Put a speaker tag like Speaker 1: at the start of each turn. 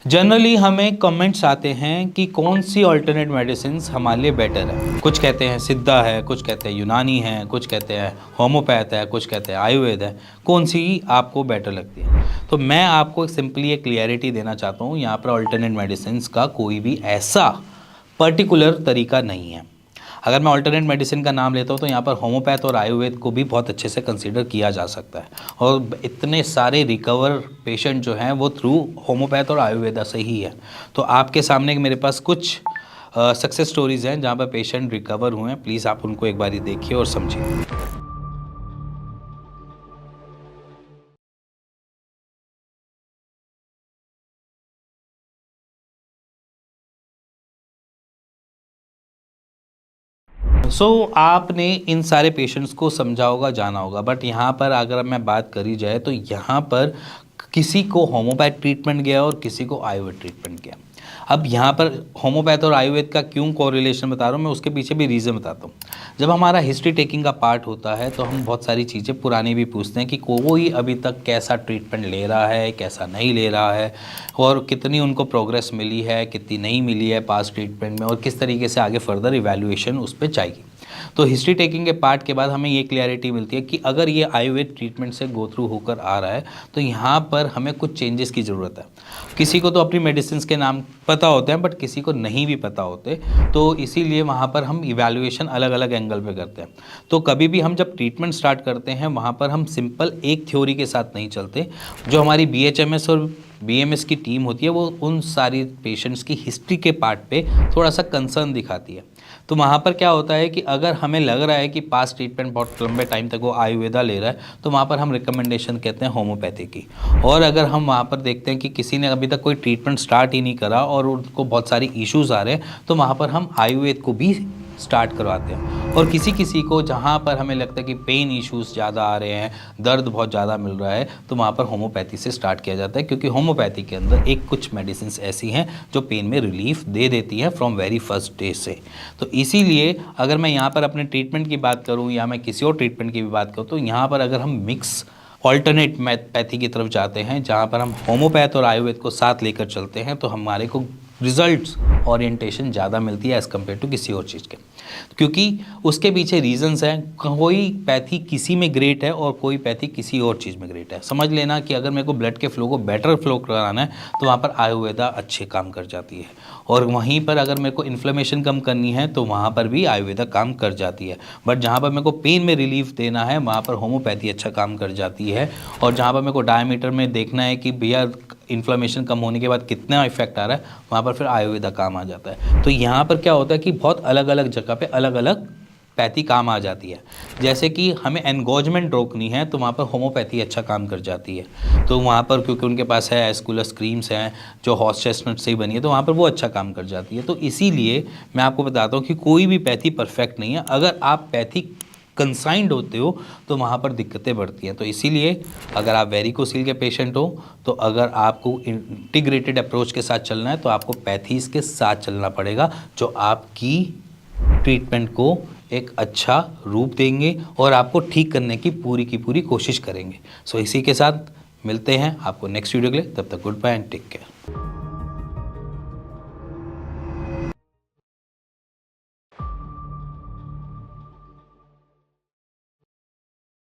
Speaker 1: Generally हमें comments आते हैं कि कौन सी अल्टरनेट मेडिसिन हमारे लिए बेटर है। कुछ कहते हैं सिद्धा है, कुछ कहते हैं यूनानी है, कुछ कहते हैं होम्योपैथ है, कुछ कहते हैं आयुर्वेद है। कौन सी आपको बेटर लगती है? तो मैं आपको सिंपली एक क्लियरिटी देना चाहता हूँ, यहाँ पर अल्टरनेट मेडिसिन का कोई भी ऐसा पर्टिकुलर तरीका नहीं है। अगर मैं अल्टरनेट मेडिसिन का नाम लेता हूँ तो यहाँ पर होम्योपैथ और आयुर्वेद को भी बहुत अच्छे से कंसीडर किया जा सकता है, और इतने सारे रिकवर पेशेंट जो हैं वो थ्रू होम्योपैथ और आयुर्वेदा से ही है। तो आपके सामने मेरे पास कुछ सक्सेस स्टोरीज़ हैं जहाँ पर पेशेंट रिकवर हुए हैं। प्लीज़ आप उनको एक बारी देखिए और समझिए। आपने इन सारे पेशेंट्स को समझा होगा, जाना होगा, बट यहाँ पर अगर मैं बात करी जाए तो यहाँ पर किसी को होम्योपैथ ट्रीटमेंट गया और किसी को आयुर्वेद ट्रीटमेंट गया। अब यहाँ पर होम्योपैथ और आयुर्वेद का क्यों कोरिलेशन बता रहा हूँ मैं, उसके पीछे भी रीज़न बताता हूँ। जब हमारा हिस्ट्री टेकिंग का पार्ट होता है तो हम बहुत सारी चीज़ें पुरानी भी पूछते हैं कि कोई अभी तक कैसा ट्रीटमेंट ले रहा है, कैसा नहीं ले रहा है, और कितनी उनको प्रोग्रेस मिली है, कितनी नहीं मिली है पास्ट ट्रीटमेंट में, और किस तरीके से आगे फर्दर इवैल्यूएशन उस पर जाएगी। तो हिस्ट्री टेकिंग के पार्ट के बाद हमें ये क्लैरिटी मिलती है कि अगर ये आयुर्वेद ट्रीटमेंट से गो थ्रू होकर आ रहा है तो यहाँ पर हमें कुछ चेंजेस की ज़रूरत है। किसी को तो अपनी मेडिसिन के नाम पता होते हैं, बट किसी को नहीं भी पता होते, तो इसीलिए वहाँ पर हम इवैल्यूएशन अलग अलग एंगल पे करते हैं। तो कभी भी हम जब ट्रीटमेंट स्टार्ट करते हैं वहाँ पर हम सिंपल एक थ्योरी के साथ नहीं चलते। जो हमारी BHMS और BMS की टीम होती है वो उन सारी पेशेंट्स की हिस्ट्री के पार्ट पे थोड़ा सा कंसर्न दिखाती है। तो वहाँ पर क्या होता है कि अगर हमें लग रहा है कि पास्ट ट्रीटमेंट बहुत लंबे टाइम तक वो आयुर्वेदा ले रहा है तो वहाँ पर हम रिकमेंडेशन कहते हैं होम्योपैथी की। और अगर हम वहाँ पर देखते हैं कि किसी ने अभी तक कोई ट्रीटमेंट स्टार्ट ही नहीं करा और उनको बहुत सारी इश्यूज़ आ रहे हैं तो वहाँ पर हम आयुर्वेद को भी स्टार्ट करवाते हैं। और किसी किसी को जहाँ पर हमें लगता है कि पेन इश्यूज़ ज़्यादा आ रहे हैं, दर्द बहुत ज़्यादा मिल रहा है, तो वहाँ पर होम्योपैथी से स्टार्ट किया जाता है, क्योंकि होम्योपैथी के अंदर एक कुछ मेडिसिन ऐसी हैं जो पेन में रिलीफ दे देती हैं फ्रॉम वेरी फर्स्ट डे से। तो इसीलिए अगर मैं यहाँ पर अपने ट्रीटमेंट की बात करूँ या मैं किसी और ट्रीटमेंट की भी बात करूँ तो यहाँ पर अगर हम मिक्स ऑल्टरनेट पैथी की तरफ जाते हैं जहाँ पर हम होम्योपैथ और आयुर्वेद को साथ लेकर चलते हैं तो हमारे को रिजल्ट्स ओरिएंटेशन ज़्यादा मिलती है एज़ कम्पेयर टू किसी और चीज़ के, क्योंकि उसके पीछे रीजंस हैं। कोई पैथी किसी में ग्रेट है और कोई पैथी किसी और चीज़ में ग्रेट है। समझ लेना कि अगर मेरे को ब्लड के फ्लो को बेटर फ्लो कराना है तो वहाँ पर आयुर्वेदा अच्छे काम कर जाती है, और वहीं पर अगर मेरे को इन्फ्लेमेशन कम करनी है तो वहाँ पर भी आयुर्वेदा काम कर जाती है। बट जहाँ पर मेरे को पेन में रिलीफ देना है वहाँ पर होम्योपैथी अच्छा काम कर जाती है। और जहाँ पर मेरे को डायमीटर में देखना है कि भैया इन्फ्लेमेशन कम होने के बाद कितना इफेक्ट आ रहा है, वहाँ पर फिर आयुर्वेदा काम आ जाता है। तो यहाँ पर क्या होता है कि बहुत अलग अलग जगह पे अलग अलग पैथी काम आ जाती है। जैसे कि हमें एनगोजमेंट रोकनी है तो वहाँ पर होम्योपैथी अच्छा काम कर जाती है। तो वहाँ पर क्योंकि उनके पास है एस्कुलस क्रीम्स हैं जो हॉर्स चेस्टनट से ही बनी है, तो वहाँ पर वो अच्छा काम कर जाती है। तो इसीलिए मैं आपको बताता हूँ कि कोई भी पैथी परफेक्ट नहीं है। अगर आप पैथी कंसाइंड होते हो तो वहाँ पर दिक्कतें बढ़ती हैं। तो इसीलिए अगर आप वेरिकोसील के पेशेंट हो तो अगर आपको इंटीग्रेटेड अप्रोच के साथ चलना है तो आपको पैथीज़ के साथ चलना पड़ेगा, जो आपकी ट्रीटमेंट को एक अच्छा रूप देंगे और आपको ठीक करने की पूरी कोशिश करेंगे। सो इसी के साथ मिलते हैं आपको नेक्स्ट वीडियो के लिए। तब तक goodbye and take care.